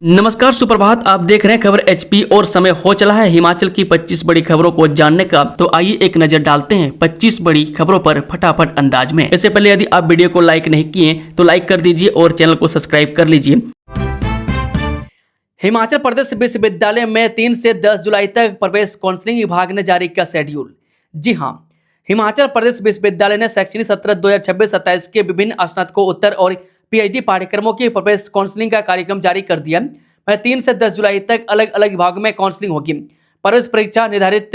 नमस्कार, सुप्रभात। आप देख रहे हैं खबर एचपी और समय हो चला है हिमाचल की 25 बड़ी खबरों को जानने का। तो आइए एक नजर डालते हैं 25 बड़ी खबरों पर फटाफट अंदाज में। इससे पहले यदि आप वीडियो को लाइक नहीं किए तो लाइक कर दीजिए और चैनल को सब्सक्राइब कर लीजिए। हिमाचल प्रदेश विश्वविद्यालय में 3 से 10 जुलाई तक प्रवेश काउंसलिंग विभाग ने जारी किया शेड्यूल। जी हाँ, हिमाचल प्रदेश विश्वविद्यालय ने शैक्षणिक सत्र 2026-27 के विभिन्न स्नातकोत्तर और पीएचडी पाठ्यक्रमों की प्रवेश काउंसलिंग का कार्यक्रम जारी कर दिया। 3 से 10 जुलाई तक अलग अलग विभागों में काउंसलिंग होगी। प्रवेश परीक्षा निर्धारित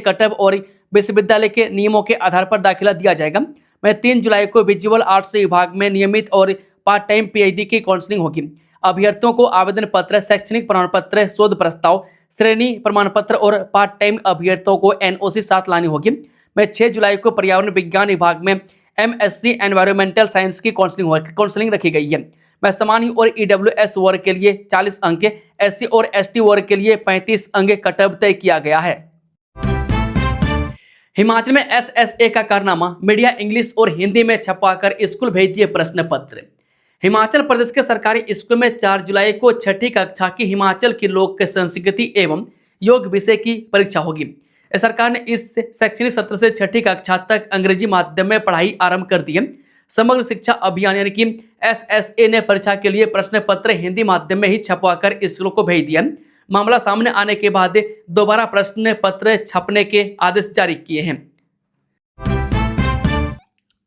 कटअप और विश्वविद्यालय के नियमों के आधार पर दाखिला दिया जाएगा। 3 जुलाई को विजुअल आर्ट्स विभाग में नियमित और पार्ट टाइम पीएचडी की काउंसलिंग होगी। अभ्यर्थियों को आवेदन पत्र, शैक्षणिक प्रमाण पत्र, शोध प्रस्ताव, श्रेणी प्रमाण पत्र और पार्ट टाइम अभ्यर्थियों को एनओसी साथ लानी होगी। 6 जुलाई को पर्यावरण विज्ञान विभाग में एमएससी एनवायरमेंटल साइंस की काउंसलिंग रखी गई है। सामान्य और ईडब्ल्यूएस वर्ग के लिए 40 अंक, एससी और एसटी वर्ग के लिए 35 अंक कटअप तय किया गया है। हिमाचल में एसएसए का कारनामा, मीडिया इंग्लिश और हिंदी में छपवाकर स्कूल भेज दिए प्रश्न पत्र। हिमाचल प्रदेश के सरकारी स्कूल में 4 जुलाई को छठी कक्षा की हिमाचल की लोक संस्कृति एवं योग विषय की परीक्षा होगी। सरकार ने इस शैक्षणिक सत्र से छठी कक्षा तक अंग्रेजी माध्यम में पढ़ाई आरंभ कर दी है। समग्र शिक्षा अभियान यानी कि एसएसए ने परीक्षा के लिए प्रश्न पत्र हिंदी माध्यम में ही छपवाकर स्कूलों को भेज दिया। मामला सामने आने के बाद दोबारा प्रश्न पत्र छपने के आदेश जारी किए हैं।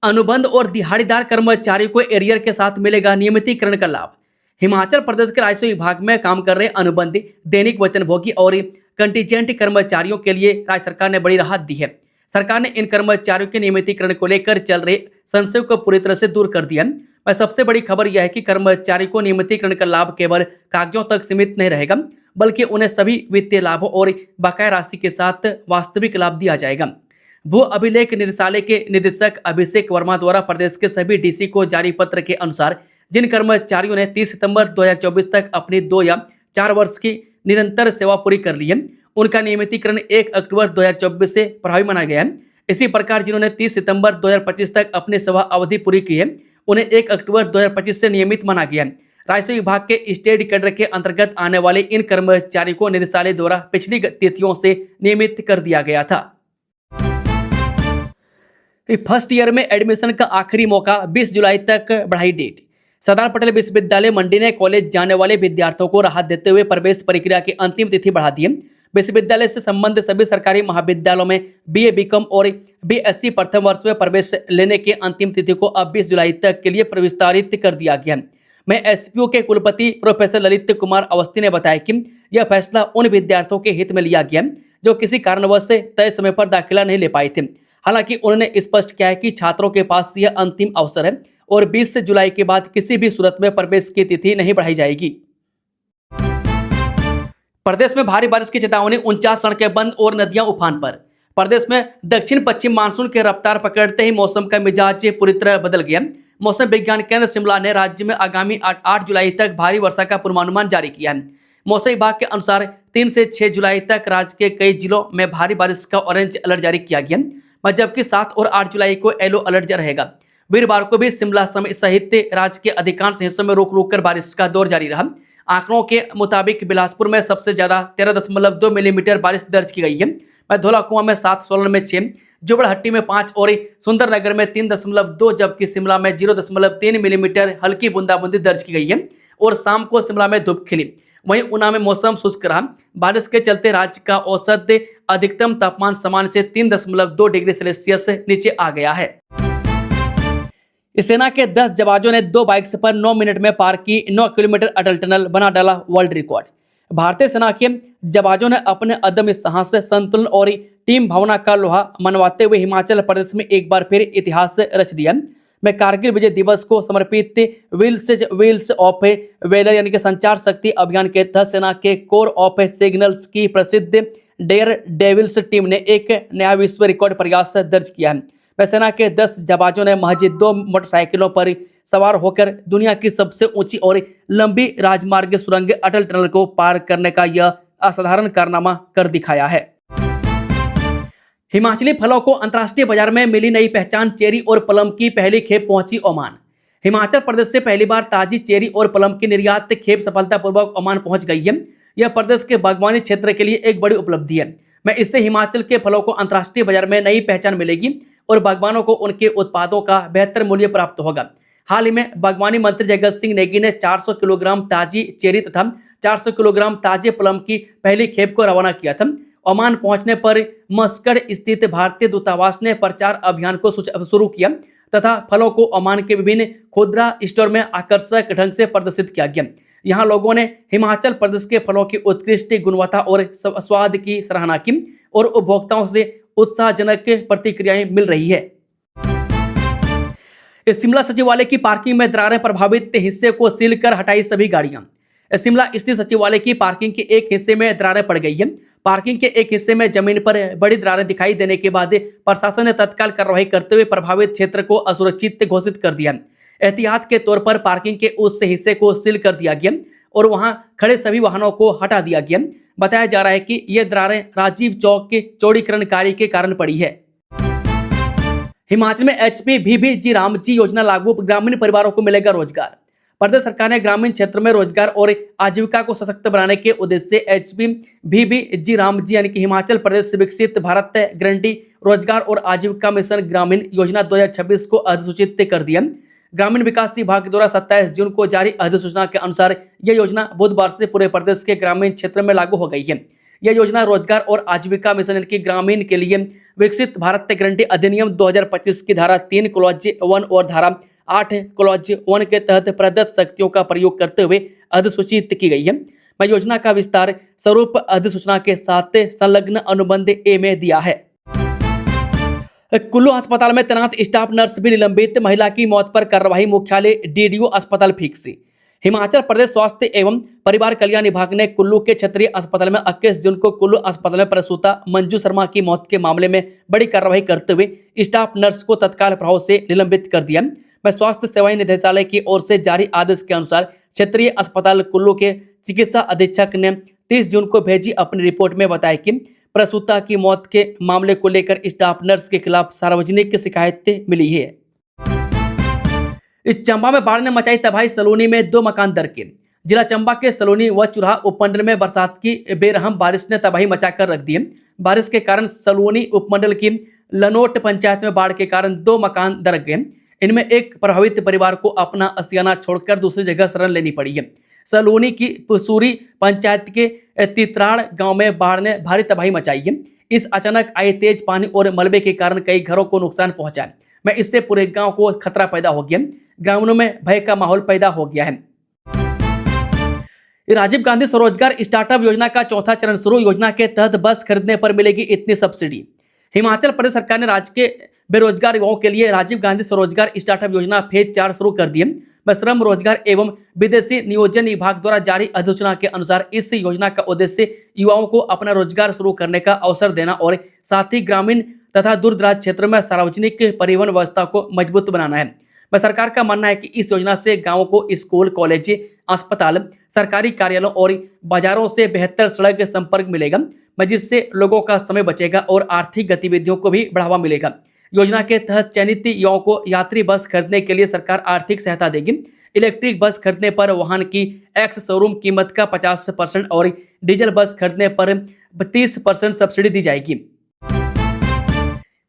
अनुबंध और दिहाड़ीदार कर्मचारियों को एरियर के साथ मिलेगा नियमितीकरण का लाभ। हिमाचल प्रदेश के राजस्व विभाग में काम कर रहे अनुबंधी, दैनिक वेतनभोगी और कंटीजेंट कर्मचारियों के लिए राज्य सरकार ने बड़ी राहत दी है। सरकार ने इन कर्मचारियों के नियमितीकरण को लेकर चल रहे संशय को पूरी तरह से दूर कर दिया। सबसे बड़ी खबर यह है कि कर्मचारी को नियमितीकरण का लाभ केवल कागजों तक सीमित नहीं रहेगा, बल्कि उन्हें सभी वित्तीय लाभों और बकाया राशि के साथ वास्तविक लाभ दिया जाएगा। भू अभिलेख निदेशालय के निदेशक अभिषेक वर्मा द्वारा प्रदेश के सभी डीसी को जारी पत्र के अनुसार जिन कर्मचारियों ने 30 सितंबर 2024 तक अपनी 2 या 4 वर्ष की निरंतर सेवा पूरी कर ली है, उनका नियमितीकरण 1 अक्टूबर 2024 से प्रभावी माना गया है। इसी प्रकार जिन्होंने 30 सितंबर 2025 तक अपनी सेवा अवधि पूरी की है, उन्हें 1 अक्टूबर 2025 से नियमित माना गया है। राजस्व विभाग के स्टेट कैडर के अंतर्गत आने वाले इन कर्मचारियों को निदेशालय द्वारा पिछली तिथियों से नियमित कर दिया गया था। फर्स्ट ईयर में एडमिशन का आखिरी मौका 20 जुलाई तक बढ़ाई डेट। सरदार पटेल विश्वविद्यालय मंडी ने कॉलेज जाने वाले विद्यार्थियों को राहत देते हुए प्रवेश प्रक्रिया की अंतिम तिथि बढ़ा दी है। विश्वविद्यालय से संबंधित सभी सरकारी महाविद्यालयों में बीए, बीकॉम और बीएससी प्रथम वर्ष में प्रवेश लेने की अंतिम तिथि को अब 20 जुलाई तक के लिए विस्तारित कर दिया गया है। एसपीयू के कुलपति प्रोफेसर ललित कुमार अवस्थी ने बताया कि यह फैसला उन विद्यार्थियों के हित में लिया गया जो किसी कारणवश से तय समय पर दाखिला नहीं ले पाए थे। हालांकि उन्होंने स्पष्ट किया है कि छात्रों के पास यह अंतिम अवसर है और 20 जुलाई के बाद किसी भी सूरत में प्रवेश की तिथि नहीं बढ़ाई जाएगी। प्रदेश में भारी बारिश की चेतावनी, 49 सड़कें बंद और नदियां उफान पर। प्रदेश में दक्षिण पश्चिम मानसून की रफ्तार पकड़ते ही मौसम का मिजाज पूरी तरह बदल गया। मौसम विज्ञान केंद्र शिमला ने राज्य में आगामी 8 जुलाई तक भारी वर्षा का पूर्वानुमान जारी किया है। मौसम विभाग के अनुसार 3 से 6 जुलाई तक राज्य के कई जिलों में भारी बारिश का ऑरेंज अलर्ट जारी किया गया, जबकि 7 और 8 जुलाई को येलो अलर्ट रहेगा। वीरवार को भी शिमला सहित राज्य के अधिकांश हिस्सों में रुक रुक कर बारिश का दौर जारी रहा। आंकड़ों के मुताबिक बिलासपुर में सबसे ज्यादा 13.2 मिलीमीटर बारिश दर्ज की गई है। धौलाकुआं में 7, सोलन में 6, जुबड़हट्टी में 5 और सुंदरनगर में 3.2, जबकि शिमला में 0.3 मिलीमीटर हल्की बूंदाबूंदी दर्ज की गई है और शाम को शिमला में धूप खिली। वहीं ऊना में मौसम शुष्क रहा। बारिश के चलते राज्य का औसत अधिकतम तापमान सामान्य से 3.2 डिग्री सेल्सियस नीचे आ गया है। सेना के 10 जवानों ने 2 बाइक्स पर 9 मिनट में पार की 9 किलोमीटर अटल टनल, बना डाला वर्ल्ड रिकॉर्ड। भारतीय सेना के जवानों ने अपने अदम्य साहस, संतुलन और टीम भावना का लोहा मनवाते हुए हिमाचल प्रदेश में एक बार फिर इतिहास रच दिया। कारगिल विजय दिवस को समर्पित व्हील्स ऑफ वेलर यानी कि संचार शक्ति अभियान के तहत सेना के कोर ऑफ सिग्नल्स की प्रसिद्ध डेयर डेविल्स टीम ने एक नया विश्व रिकॉर्ड प्रयास दर्ज किया है। सेना के 10 जवानों ने महज 2 मोटरसाइकिलों पर सवार होकर दुनिया की सबसे ऊंची और लंबी राजमार्ग सुरंग अटल टनल को पार करने का यह असाधारण कारनामा कर दिखाया है। हिमाचली फलों को अंतर्राष्ट्रीय बाजार में मिली नई पहचान, चेरी और प्लम की पहली खेप पहुंची ओमान। हिमाचल प्रदेश से पहली बार ताजी चेरी और प्लम की निर्यात खेप सफलतापूर्वक ओमान पहुंच गई है। यह प्रदेश के बागवानी क्षेत्र के लिए एक बड़ी उपलब्धि है। मैं इससे हिमाचल के फलों को अंतर्राष्ट्रीय बाजार में नई पहचान मिलेगी और बागवानों को उनके उत्पादों का बेहतर मूल्य प्राप्त होगा। हाल ही में बागवानी मंत्री जगत सिंह नेगी ने 400 किलोग्राम ताजी चेरी तथा 400 किलोग्राम ताजे प्लम की पहली खेप को रवाना किया था। ओमान पहुंचने पर मस्कट स्थित भारतीय दूतावास ने प्रचार अभियान को शुरू किया तथा फलों को ओमान के विभिन्न खुदरा स्टोर में आकर्षक ढंग से प्रदर्शित किया गया। यहाँ लोगों ने हिमाचल प्रदेश के फलों की उत्कृष्ट गुणवत्ता और स्वाद की सराहना की और उपभोक्ताओं से उत्साहजनक प्रतिक्रियाएं मिल रही है। शिमला सचिवालय की पार्किंग में दरारें प्रभावित हिस्से को सील कर हटाई सभी गाड़ियां। शिमला स्थित सचिवालय की पार्किंग के एक हिस्से में दरारें पड़ गई है। पार्किंग के एक हिस्से में जमीन पर बड़ी दरारें दिखाई देने के बाद प्रशासन ने तत्काल कार्रवाई करते हुए प्रभावित क्षेत्र को असुरक्षित घोषित कर दिया। एहतियात के तौर पर पार्किंग के उस हिस्से को सील कर दिया गया और वहां खड़े सभी वाहनों को हटा दिया गया। बताया जा रहा है कि ये दरारें राजीव चौक के चौड़ीकरण कार्य के कारण पड़ी है। हिमाचल में HPVBG रामजी योजना लागू, ग्रामीण परिवारों को मिलेगा रोजगार। प्रदेश सरकार ने ग्रामीण क्षेत्र में रोजगार और आजीविका को सशक्त बनाने के उद्देश्य से HPVBG रामजी यानी कि हिमाचल प्रदेश विकसित भारत गारंटी रोजगार और आजीविका मिशन ग्रामीण योजना 2026 को अधिसूचित कर दिया। ग्रामीण विकास विभाग द्वारा 27 जून को जारी अधिसूचना के अनुसार यह योजना बुधवार से पूरे प्रदेश के ग्रामीण क्षेत्र में लागू हो गई है। यह योजना रोजगार और आजीविका मिशन के ग्रामीण के लिए विकसित भारत गारंटी अधिनियम 2025 की धारा 3 क्लॉज 1 और धारा 8 क्लॉज 1 के तहत प्रदत्त शक्तियों का प्रयोग करते हुए अधिसूचित की गई है। मैं योजना का विस्तार स्वरूप अधिसूचना के साथ संलग्न अनुबंध ए में दिया है। कुल्लू अस्पताल में तैनात स्टाफ नर्स भी निलंबित, महिला की मौत पर कार्रवाई, मुख्यालय DDO अस्पताल फिक्स। हिमाचल प्रदेश स्वास्थ्य एवं परिवार कल्याण विभाग ने कुल्लू के क्षेत्रीय अस्पताल में 21 जून को कुल्लू अस्पताल में प्रसूता मंजू शर्मा की मौत के मामले में बड़ी कार्रवाई करते हुए स्टाफ नर्स को तत्काल प्रभाव से निलंबित कर दिया। मैं स्वास्थ्य सेवाएं निदेशालय की ओर से जारी आदेश के अनुसार क्षेत्रीय अस्पताल कुल्लू के चिकित्सा अधीक्षक ने 30 जून को भेजी अपनी रिपोर्ट में बताया कि प्रसूता की मौत के मामले को लेकर स्टाफ नर्स के खिलाफ सार्वजनिक शिकायतें मिली है। इस चंबा में बाढ़ ने मचाई तबाही, सलोनी में 2 मकान दरके। जिला चंबा के सलोनी व चुराह उपमंडल में बरसात की बेरहम बारिश ने तबाही मचाकर रख दी। बारिश के कारण सलोनी उपमंडल की लनोट पंचायत में बाढ़ के कारण 2 मकान दरक गए। इनमें एक प्रभावित परिवार को अपना असियाना छोड़कर दूसरी जगह शरण लेनी पड़ी है। सलोनी की पुसूरी पंचायत के तितराड़ गांव में बाढ़ ने भारी तबाही मचाई है। इस अचानक आए तेज पानी और मलबे के कारण कई घरों को नुकसान पहुंचा है। मैं इससे पूरे गांव को खतरा पैदा हो गया, ग्रामीणों में भय का माहौल पैदा हो गया है। राजीव गांधी स्वरोजगार स्टार्टअप योजना का चौथा चरण शुरू, योजना के तहत बस खरीदने पर मिलेगी इतनी सब्सिडी। हिमाचल प्रदेश सरकार ने राज्य के बेरोजगार युवाओं के लिए राजीव गांधी स्वरोजगार स्टार्टअप योजना फेज 4 शुरू कर दी है। श्रम रोजगार एवं विदेशी नियोजन विभाग द्वारा जारी अधिसूचना के अनुसार इस योजना का उद्देश्य युवाओं को अपना रोजगार शुरू करने का अवसर देना और साथ ही ग्रामीण तथा दूर दराज क्षेत्रों में सार्वजनिक परिवहन व्यवस्था को मजबूत बनाना है। सरकार का मानना है कि इस योजना से गांवों को स्कूल, कॉलेज, अस्पताल, सरकारी कार्यालयों और बाजारों से बेहतर सड़क संपर्क मिलेगा, जिससे लोगों का समय बचेगा और आर्थिक गतिविधियों को भी बढ़ावा मिलेगा। योजना के तहत चयनित युवाओं को यात्री बस खरीदने के लिए सरकार आर्थिक सहायता देगी। इलेक्ट्रिक बस खरीदने पर वाहन की एक्स शोरूम कीमत का 50% और डीजल बस खरीदने पर 30% सब्सिडी दी जाएगी।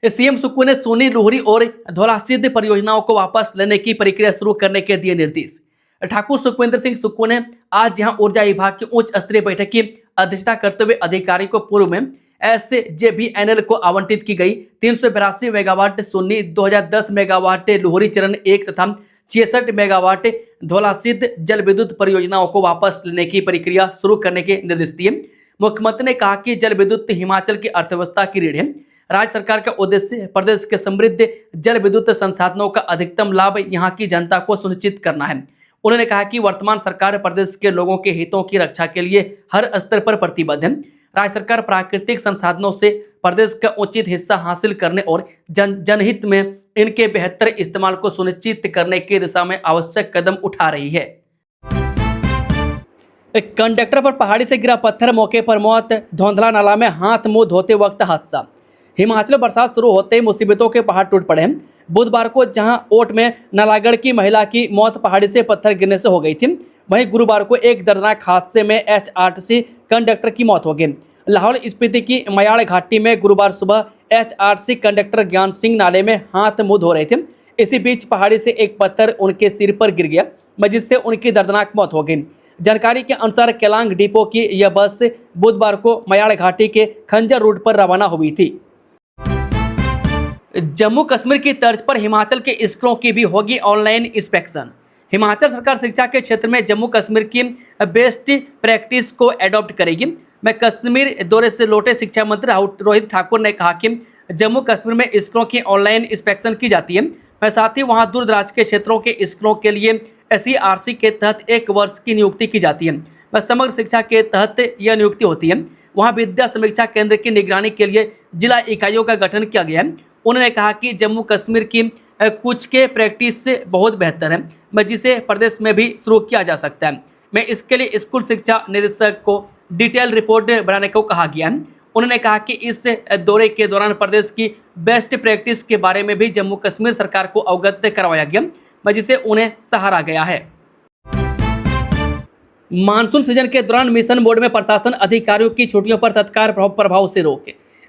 सीएम सुक्खू ने सोनी, लोहरी और धौलासिद्ध परियोजनाओं को वापस लेने की प्रक्रिया शुरू करने के दिए निर्देश। ठाकुर सुखविंदर सिंह सुक्खू ने आज यहां ऊर्जा विभाग की उच्च स्तरीय बैठक की अध्यक्षता करते हुए अधिकारी को पूर्व में SJVNL को आवंटित की गई 382 मेगावाट सोनी, 2010 मेगावाट लोहरी चरण 1 तथा 66 मेगावाट धौलासिद्ध जल विद्युत परियोजनाओं को वापस लेने की प्रक्रिया शुरू करने के निर्देश दिए। मुख्यमंत्री ने कहा कि जल विद्युत हिमाचल की अर्थव्यवस्था की रीढ़ है। राज्य सरकार का उद्देश्य प्रदेश के समृद्ध जल विद्युत संसाधनों का अधिकतम लाभ यहां की जनता को सुनिश्चित करना है। उन्होंने कहा कि वर्तमान सरकार प्रदेश के लोगों के हितों की रक्षा के लिए हर स्तर पर प्रतिबद्ध है। राज्य सरकार प्राकृतिक संसाधनों से प्रदेश का उचित हिस्सा हासिल करने और जनहित में इनके बेहतर इस्तेमाल को सुनिश्चित करने की दिशा में आवश्यक कदम उठा रही है। कंडक्टर पर पहाड़ी से गिरा पत्थर, मौके पर मौत, धौंधला नाला में हाथ मुंह धोते वक्त हादसा। हिमाचल बरसात शुरू होते ही मुसीबतों के पहाड़ टूट पड़े हैं। बुधवार को जहां ओट में नालागढ़ की महिला की मौत पहाड़ी से पत्थर गिरने से हो गई थी, वहीं गुरुवार को एक दर्दनाक हादसे में एचआरटीसी कंडक्टर की मौत हो गई। लाहौल स्पीति की मयाड़ घाटी में गुरुवार सुबह एचआरटीसी कंडक्टर ज्ञान सिंह नाले में हाथ मुंह धो रहे थे। इसी बीच पहाड़ी से एक पत्थर उनके सिर पर गिर गया, जिससे उनकी दर्दनाक मौत हो गई। जानकारी के अनुसार केलांग डिपो की यह बस बुधवार को मयाड़ घाटी के खंजर रूट पर रवाना हुई थी। जम्मू कश्मीर की तर्ज पर हिमाचल के स्कूलों की भी होगी ऑनलाइन इंस्पेक्शन। हिमाचल सरकार शिक्षा के क्षेत्र में जम्मू कश्मीर की बेस्ट प्रैक्टिस को एडॉप्ट करेगी। मैं कश्मीर दौरे से लौटे शिक्षा मंत्री रोहित ठाकुर ने कहा कि जम्मू कश्मीर में स्कूलों की ऑनलाइन इंस्पेक्शन की जाती है। मैं साथ ही वहां दूर दराज के क्षेत्रों के स्कूलों के लिए SERC के तहत 1 वर्ष की नियुक्ति की जाती है। मैं समग्र शिक्षा के तहत यह नियुक्ति होती है। वहां विद्या समीक्षा केंद्र की निगरानी के लिए जिला इकाइयों का गठन किया गया है। उन्होंने कहा कि जम्मू कश्मीर की कुछ के प्रैक्टिस से बहुत बेहतर है, मैं जिसे प्रदेश में भी शुरू किया जा सकता है। मैं इसके लिए स्कूल शिक्षा निदेशक को डिटेल रिपोर्ट बनाने को कहा गया है। उन्होंने कहा कि इस दौरे के दौरान प्रदेश की बेस्ट प्रैक्टिस के बारे में भी जम्मू कश्मीर सरकार को अवगत करवाया गया, मैं जिसे उन्हें सहारा गया है। मानसून सीजन के दौरान मिशन मोड में प्रशासन अधिकारियों की छुट्टियों पर तत्काल प्रभाव से रोक।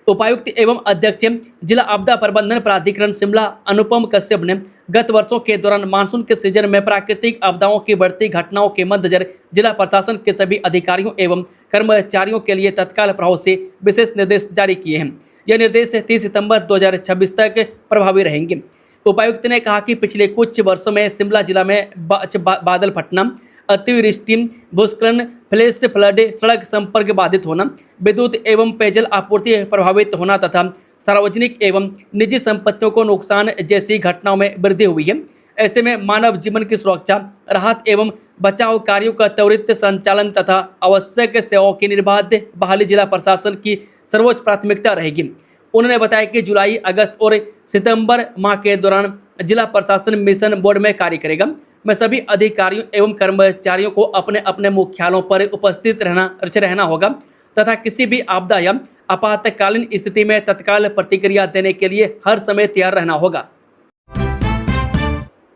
उपायुक्त एवं अध्यक्ष जिला आपदा प्रबंधन प्राधिकरण शिमला अनुपम कश्यप ने गत वर्षों के दौरान मानसून के सीजन में प्राकृतिक आपदाओं की बढ़ती घटनाओं के मद्देनजर जिला प्रशासन के सभी अधिकारियों एवं कर्मचारियों के लिए तत्काल प्रभाव से विशेष निर्देश जारी किए हैं। यह निर्देश 30 सितंबर 2026 तक प्रभावी रहेंगे। उपायुक्त ने कहा कि पिछले कुछ वर्षों में शिमला जिला में बादल फटना, अतिवृष्टि, भूस्खलन, फ्लैश फ्लड, सड़क संपर्क बाधित होना, विद्युत एवं पेयजल आपूर्ति प्रभावित होना तथा सार्वजनिक एवं निजी संपत्तियों को नुकसान जैसी घटनाओं में वृद्धि हुई है। ऐसे में मानव जीवन की सुरक्षा, राहत एवं बचाव कार्यों का त्वरित संचालन तथा आवश्यक सेवाओं की निर्बाध बहाली जिला प्रशासन की सर्वोच्च प्राथमिकता रहेगी। उन्होंने बताया कि जुलाई, अगस्त और सितंबर माह के दौरान जिला प्रशासन मिशन मोड में कार्य करेगा। मैं सभी अधिकारियों एवं कर्मचारियों को अपने अपने मुख्यालयों पर उपस्थित रहना होगा तथा किसी भी आपदा या आपातकालीन स्थिति में तत्काल प्रतिक्रिया देने के लिए हर समय तैयार रहना होगा।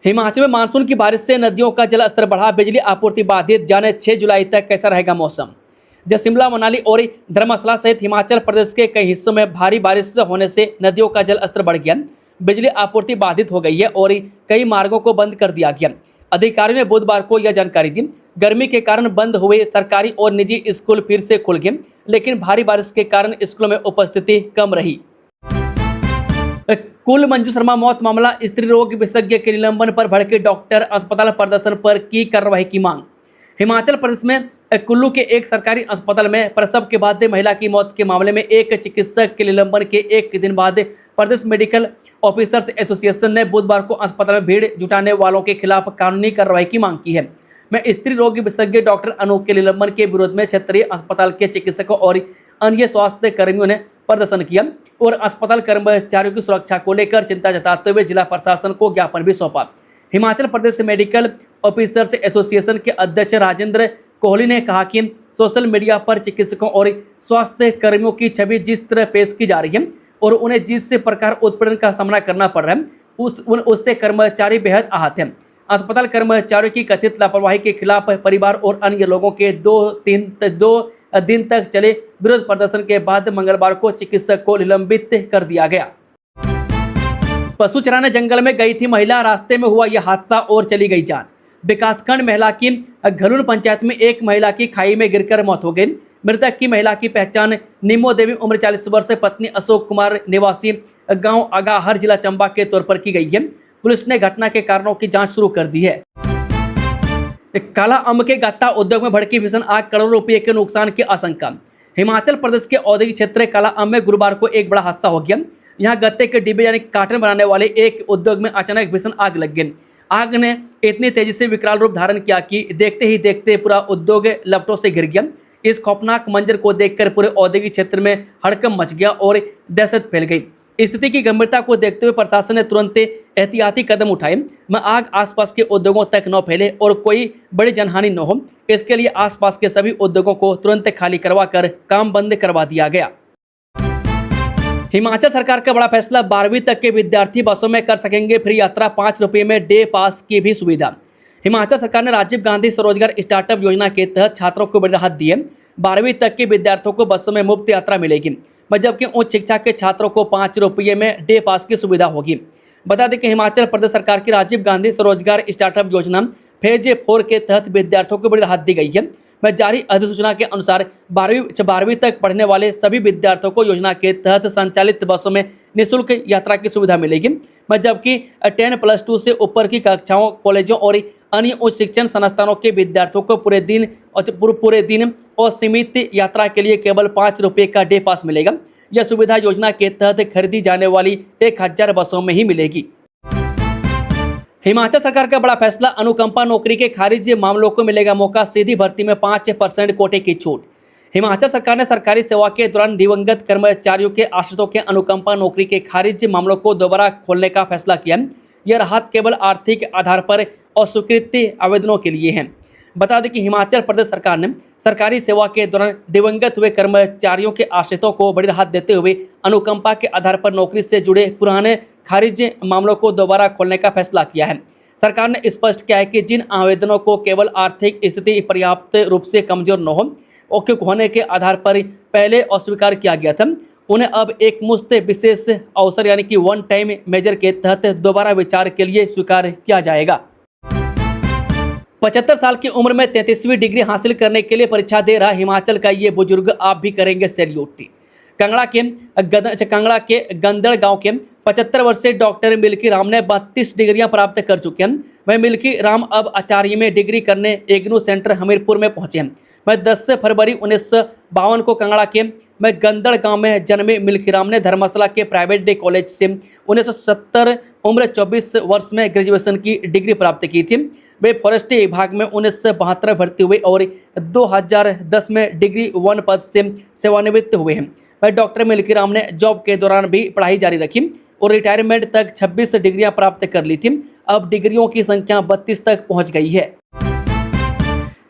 हिमाचल में मानसून की बारिश से नदियों का जल स्तर बढ़ा, बिजली आपूर्ति बाधित, जाने 6 जुलाई तक कैसा रहेगा मौसम। जब शिमला, मनाली और धर्मशाला सहित हिमाचल प्रदेश के कई हिस्सों में भारी बारिश होने से नदियों का जल स्तर बढ़ गया, बिजली आपूर्ति बाधित हो गई है और कई मार्गों को बंद कर दिया गया। अधिकारियों ने बुधवार को यह जानकारी दी। गर्मी के कारण बंद हुए सरकारी और निजी स्कूल फिर से खुल गए, लेकिन भारी बारिश के कारण स्कूलों में उपस्थिति कम रही। कुल मंजू शर्मा मौत मामला, स्त्री रोग विशेषज्ञ के निलंबन पर भड़के डॉक्टर, अस्पताल प्रदर्शन पर की कार्रवाई की मांग। हिमाचल प्रदेश में कुल्लू के एक सरकारी अस्पताल में प्रसव के बाद महिला की मौत के मामले में एक चिकित्सक के निलंबन के एक दिन बाद प्रदेश मेडिकल ऑफिसर्स एसोसिएशन ने बुधवार को अस्पताल में भीड़ जुटाने वालों के खिलाफ कानूनी कार्रवाई की मांग की है। मैं स्त्री रोग विशेषज्ञ डॉक्टर अनूप के निलंबन के विरोध में क्षेत्रीय अस्पताल के चिकित्सकों और अन्य स्वास्थ्य कर्मियों ने प्रदर्शन किया और अस्पताल कर्मचारियों की सुरक्षा को लेकर चिंता जताते हुए जिला प्रशासन को ज्ञापन भी सौंपा। Himachal Pradesh medical officers association के अध्यक्ष राजेंद्र कोहली ने कहा कि सोशल मीडिया पर चिकित्सकों और स्वास्थ्य कर्मियों की छवि जिस तरह पेश की जा रही है और उन्हें जिस प्रकार उत्पीड़न का सामना करना पड़ रहा है उससे कर्मचारी बेहद आहत हैं। अस्पताल कर्मचारियों की कथित लापरवाही के खिलाफ परिवार और अन्य लोगों के 2 दिन तक चले विरोध प्रदर्शन के बाद मंगलवार को चिकित्सक को निलंबित कर दिया गया। पशु चराने जंगल में गई थी महिला, रास्ते में हुआ यह हादसा और चली गई जान। विकासखंड महिला की घलून पंचायत में एक महिला की खाई में गिरकर मौत हो गई। मृतक की महिला की पहचान निमो देवी उम्र 40 वर्ष पत्नी अशोक कुमार निवासी गांव आगाहर जिला चंबा के तौर पर की गई है। पुलिस ने घटना के कारणों की जांच शुरू कर दी है। काला अम्ब के गत्ता उद्योग में भड़की भीषण आग, करोड़ों रुपये के नुकसान की आशंका। हिमाचल प्रदेश के औद्योगिक क्षेत्र काला अम्ब में गुरुवार को एक बड़ा हादसा हो गया। यहाँ गत्ते के डिब्बे यानी कार्टन बनाने वाले एक उद्योग में अचानक भीषण आग लग गई। आग ने इतनी तेजी से विकराल रूप धारण किया कि देखते ही देखते पूरा उद्योग लपटों से घिर गया। इस खौफनाक मंजर को देखकर पूरे औद्योगिक क्षेत्र में हड़कंप मच गया और दहशत फैल गई। स्थिति की गंभीरता को देखते हुए प्रशासन ने तुरंत एहतियाती कदम उठाए। में आग आसपास के उद्योगों तक न फैले और कोई बड़ी जनहानि न हो, इसके लिए आसपास के सभी उद्योगों को तुरंत खाली करवाकर काम बंद करवा दिया गया। हिमाचल सरकार का बड़ा फैसला, 12वीं तक के विद्यार्थी बसों में कर सकेंगे फ्री यात्रा, 5 रुपये में डे पास की भी सुविधा। हिमाचल सरकार ने राजीव गांधी स्वरोजगार स्टार्टअप योजना के तहत छात्रों को बड़ी राहत दी है। 12वीं तक के विद्यार्थियों को बसों में मुफ्त यात्रा मिलेगी, जबकि उच्च शिक्षा के छात्रों को 5 रुपये में डे पास की सुविधा होगी। बता दें कि हिमाचल प्रदेश सरकार की राजीव गांधी स्वरोजगार स्टार्टअप योजना फेज 4 के तहत विद्यार्थियों को बड़ी राहत दी गई है। जारी अधिसूचना के अनुसार 12वीं तक पढ़ने वाले सभी विद्यार्थियों को योजना के तहत संचालित बसों में निःशुल्क यात्रा की सुविधा मिलेगी, जबकि 10+2 से ऊपर की कक्षाओं, कॉलेजों और अन्य उच्च शिक्षण संस्थानों के विद्यार्थियों को पूरे दिन और सीमित यात्रा के लिए केवल 5 रुपये का डे पास मिलेगा। यह सुविधा योजना के तहत खरीदी जाने वाली 1000 बसों में ही मिलेगी। हिमाचल सरकार का बड़ा फैसला, अनुकंपा नौकरी के खारिज मामलों को मिलेगा मौका, सीधी भर्ती में 5% कोटे की छूट। हिमाचल सरकार ने सरकारी सेवा के दौरान दिवंगत कर्मचारियों के आश्रितों के अनुकंपा नौकरी के खारिज मामलों को दोबारा खोलने का फैसला किया। यह राहत केवल आर्थिक आधार पर अस्वीकृति आवेदनों के लिए है। बता दें कि हिमाचल प्रदेश सरकार ने सरकारी सेवा के दौरान दिवंगत हुए कर्मचारियों के आश्रितों को बड़ी राहत देते हुए अनुकंपा के आधार पर नौकरी से जुड़े पुराने खारिज मामलों को दोबारा खोलने का फैसला किया है। सरकार ने स्पष्ट किया है कि जिन आवेदनों को केवल आर्थिक स्थिति पर्याप्त रूप से कमजोर न होने के आधार पर पहले अस्वीकार किया गया था, उन्हें अब एक मुफ्त विशेष अवसर यानी कि वन टाइम मेजर के तहत दोबारा विचार के लिए स्वीकार किया जाएगा। 75 साल की उम्र में 33वीं डिग्री हासिल करने के लिए परीक्षा दे रहा हिमाचल का ये बुजुर्ग आप भी करेंगे सैल्यूट। कांगड़ा के गंदड़ गांव के 75 वर्षीय डॉक्टर मिल्की राम ने 32 डिग्रियां प्राप्त कर चुके हैं। वह मिल्की राम अब आचार्य में डिग्री करने इग्नू सेंटर हमीरपुर में पहुंचे हैं। वह 10 फरवरी 1952 को कांगड़ा के गंदड़ गांव में जन्मे मिल्की राम ने धर्मशाला के प्राइवेट कॉलेज से 1970 उम्र 24 वर्ष में ग्रेजुएशन की डिग्री प्राप्त की थी। वे फॉरेस्ट विभाग में 1972 में भर्ती हुए और 2010 में डिग्री 1 पद से सेवानिवृत्त हुए हैं। वह डॉक्टर मिल्की राम ने जॉब के दौरान भी पढ़ाई जारी रखी और रिटायरमेंट तक 26 डिग्रियां प्राप्त कर ली थी। अब डिग्रियों की संख्या 32 तक पहुंच गई है।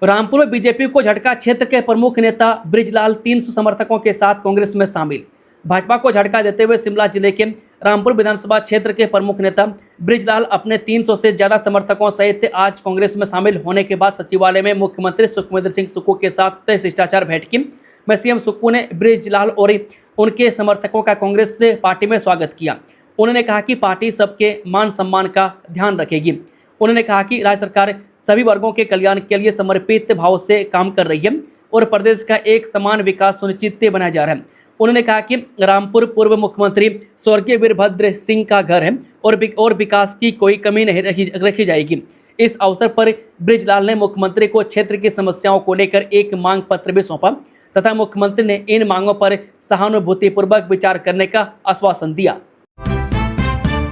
रामपुर में बीजेपी को झटका, क्षेत्र के प्रमुख नेता बृजलाल 300 समर्थकों के साथ कांग्रेस में शामिल। भाजपा को झटका देते हुए शिमला जिले के रामपुर विधानसभा क्षेत्र के प्रमुख नेता बृजलाल अपने 300 से ज्यादा समर्थकों सहित आज कांग्रेस में शामिल होने के बाद सचिवालय में मुख्यमंत्री सुखविंदर सिंह सुक्खू के साथ शिष्टाचार भेंट की। सीएम सुक्खू ने बृजलाल और उनके समर्थकों का कांग्रेस से पार्टी में स्वागत किया। उन्होंने कहा कि पार्टी सबके मान सम्मान का ध्यान रखेगी। उन्होंने कहा कि राज्य सरकार सभी वर्गों के कल्याण के लिए समर्पित भाव से काम कर रही है और प्रदेश का एक समान विकास सुनिश्चित बनाया जा रहा है। उन्होंने कहा कि रामपुर पूर्व मुख्यमंत्री स्वर्गीय वीरभद्र सिंह का घर है और विकास की कोई कमी नहीं रखी जाएगी। इस अवसर पर बृजलाल ने मुख्यमंत्री को क्षेत्र की समस्याओं को लेकर एक मांग पत्र भी सौंपा तथा मुख्यमंत्री ने इन मांगों पर सहानुभूतिपूर्वक विचार करने का आश्वासन दिया।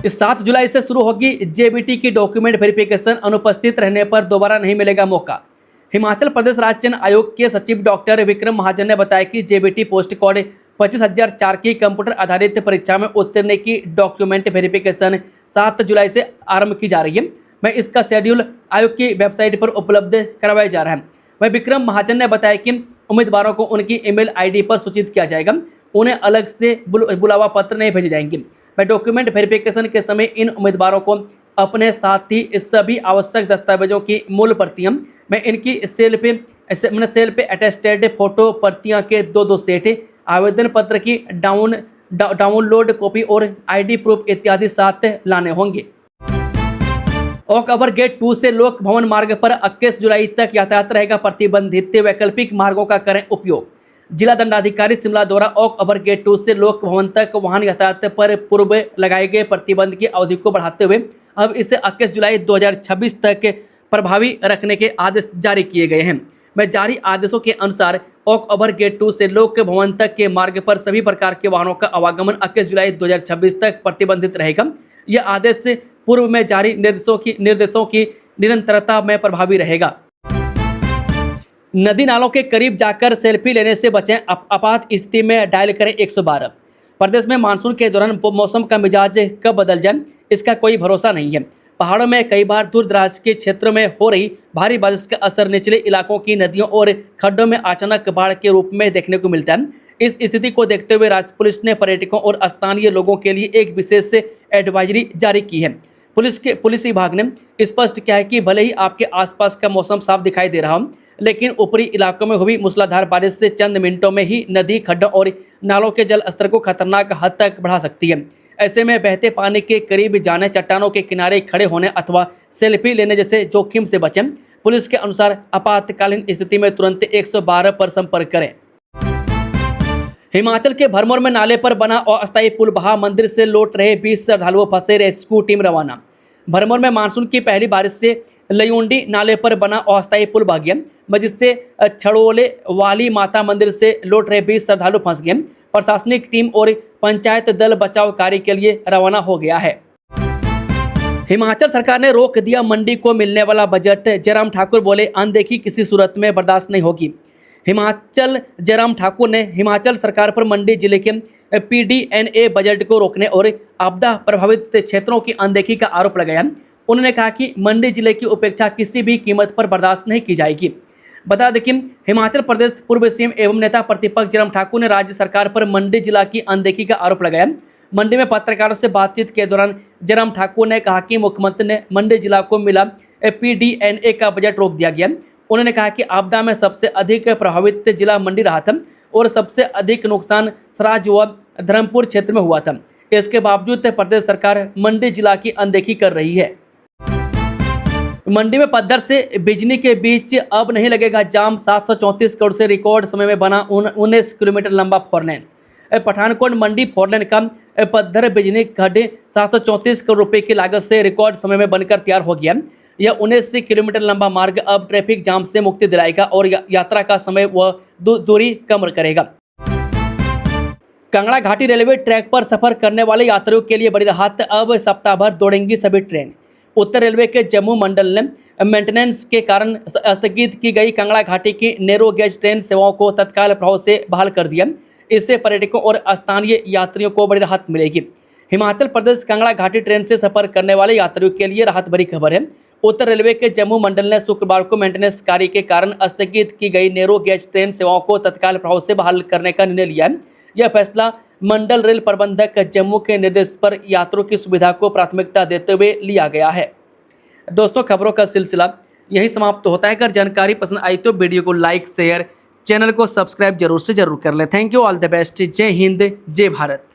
7 जुलाई से शुरू होगी जेबीटी की डॉक्यूमेंट वेरिफिकेशन, अनुपस्थित रहने पर दोबारा नहीं मिलेगा मौका। हिमाचल प्रदेश राज्य चयन आयोग के सचिव डॉक्टर विक्रम महाजन ने बताया कि जेबीटी पोस्ट कोड 25004 की कंप्यूटर आधारित परीक्षा में उत्तीर्ण की डॉक्यूमेंट वेरिफिकेशन 7 जुलाई से आरंभ की जा रही है। इसका शेड्यूल आयोग की वेबसाइट पर उपलब्ध करवाया जा रहा है। विक्रम महाजन ने बताया कि उम्मीदवारों को उनकी ईमेल आईडी पर सूचित किया जाएगा। उन्हें अलग से बुलावा पत्र नहीं भेजे जाएंगे। डॉक्यूमेंट वेरिफिकेशन के समय इन उम्मीदवारों को अपने साथ ही सभी आवश्यक दस्तावेजों की मूल प्रतियां इनकी सेल्फ अटेस्टेड फोटो प्रतियां के 2 सेट, आवेदन पत्र की डाउनलोड कॉपी और आईडी प्रूफ इत्यादि साथ लाने होंगे। ओक ओवर गेट 2 से लोक भवन मार्ग पर 21 जुलाई तक यातायात रहेगा प्रतिबंधित, वैकल्पिक मार्गों का करें उपयोग। जिला दंडाधिकारी शिमला द्वारा ओक ओवर गेट 2 से लोक भवन तक वाहन यातायात पर पूर्व लगाए गए प्रतिबंध की अवधि को बढ़ाते हुए अब इसे 21 जुलाई 2026 तक प्रभावी रखने के आदेश जारी किए गए हैं। जारी आदेशों के अनुसार ओक ओवर गेट 2 से लोक भवन तक के मार्ग पर सभी प्रकार के वाहनों का आवागमन 21 जुलाई 2026 तक प्रतिबंधित रहेगा। यह आदेश पूर्व में जारी निर्देशों की निरंतरता में प्रभावी रहेगा। नदी नालों के करीब जाकर सेल्फी लेने से बचें, आपात स्थिति में डायल करें 112। प्रदेश में मानसून के दौरान मौसम का मिजाज कब बदल जाए इसका कोई भरोसा नहीं है। पहाड़ों में कई बार दूर दराज के क्षेत्रों में हो रही भारी बारिश का असर निचले इलाकों की नदियों और खड्डों में अचानक बाढ़ के रूप में देखने को मिलता है। इस स्थिति को देखते हुए राज्य पुलिस ने पर्यटकों और स्थानीय लोगों के लिए एक विशेष एडवाइजरी जारी की है। पुलिस विभाग ने स्पष्ट किया है कि भले ही आपके आसपास का मौसम साफ दिखाई दे रहा हो, लेकिन ऊपरी इलाकों में हुई मूसलाधार बारिश से चंद मिनटों में ही नदी, खड्डों और नालों के जल स्तर को खतरनाक हद तक बढ़ा सकती है। ऐसे में बहते पानी के करीब जाने, चट्टानों के किनारे खड़े होने अथवा सेल्फी लेने जैसे जोखिम से बचें। पुलिस के अनुसार आपातकालीन स्थिति में तुरंत 112 पर संपर्क करें। हिमाचल के भरमौर में नाले पर बना अस्थायी पुल बहा, मंदिर से लौट रहे 20 श्रद्धालुओं फंसे, रेस्क्यू टीम रवाना। भरमौर में मानसून की पहली बारिश से लयुंडी नाले पर बना अस्थायी पुल बह गया, जिससे छड़ोले वाली माता मंदिर से लौट रहे 20 श्रद्धालु फंस गए। प्रशासनिक टीम और पंचायत दल बचाव कार्य के लिए रवाना हो गया है। हिमाचल सरकार ने रोक दिया मंडी को मिलने वाला बजट, जयराम ठाकुर बोले अनदेखी किसी सूरत में बर्दाश्त नहीं होगी। हिमाचल जयराम ठाकुर ने हिमाचल सरकार पर मंडी जिले के PDNA बजट को रोकने और आपदा प्रभावित क्षेत्रों की अनदेखी का आरोप लगाया। उन्होंने कहा कि मंडी जिले की उपेक्षा किसी भी कीमत पर बर्दाश्त नहीं की जाएगी। बता दें कि हिमाचल प्रदेश पूर्व सीएम एवं नेता प्रतिपक्ष जयराम ठाकुर ने राज्य सरकार पर मंडी जिला की अनदेखी का आरोप लगाया। मंडी में पत्रकारों से बातचीत के दौरान जयराम ठाकुर ने कहा कि मुख्यमंत्री ने मंडी जिला को मिला PDNA का बजट रोक दिया गया। उन्होंने कहा कि आपदा में सबसे अधिक प्रभावित जिला मंडी रहा था और सबसे अधिक नुकसान सराज व धर्मपुर क्षेत्र में हुआ था। इसके बावजूद प्रदेश सरकार मंडी जिला की अनदेखी कर रही है। मंडी में पद्धर से बिजनी के बीच अब नहीं लगेगा जाम, 734 करोड़ से रिकॉर्ड समय में बना 19 किलोमीटर लंबा फोरलेन। पठानकोट मंडी फोरलेन का पद्धर बिजनी खड्डे 734 करोड़ रुपए की लागत से रिकॉर्ड समय में बनकर तैयार हो गया। यह 19 किलोमीटर लंबा मार्ग अब ट्रैफिक जाम से मुक्ति दिलाएगा और यात्रा का समय व दूरी कम करेगा। कांगड़ा घाटी रेलवे ट्रैक पर सफर करने वाले यात्रियों के लिए बड़ी राहत, अब सप्ताह भर दौड़ेंगी सभी ट्रेन। उत्तर रेलवे के जम्मू मंडल ने मेंटेनेंस के कारण स्थगित की गई कांगड़ा घाटी की नैरो गेज ट्रेन सेवाओं को तत्काल प्रभाव से बहाल कर दिया। इससे पर्यटकों और स्थानीय यात्रियों को बड़ी राहत मिलेगी। हिमाचल प्रदेश कांगड़ा घाटी ट्रेन से सफर करने वाले यात्रियों के लिए राहत भरी खबर है। उत्तर रेलवे के जम्मू मंडल ने शुक्रवार को मेंटेनेंस कार्य के कारण स्थगित की गई नैरो गेज ट्रेन सेवाओं को तत्काल प्रभाव से बहाल करने का निर्णय लिया है। यह फैसला मंडल रेल प्रबंधक जम्मू के निर्देश पर यात्रियों की सुविधा को प्राथमिकता देते हुए लिया गया है। दोस्तों, खबरों का सिलसिला यही समाप्त होता है। अगर जानकारी पसंद आई तो वीडियो को लाइक, शेयर, चैनल को सब्सक्राइब जरूर से जरूर कर लें। Thank you, all the best. जय हिंद, जय भारत।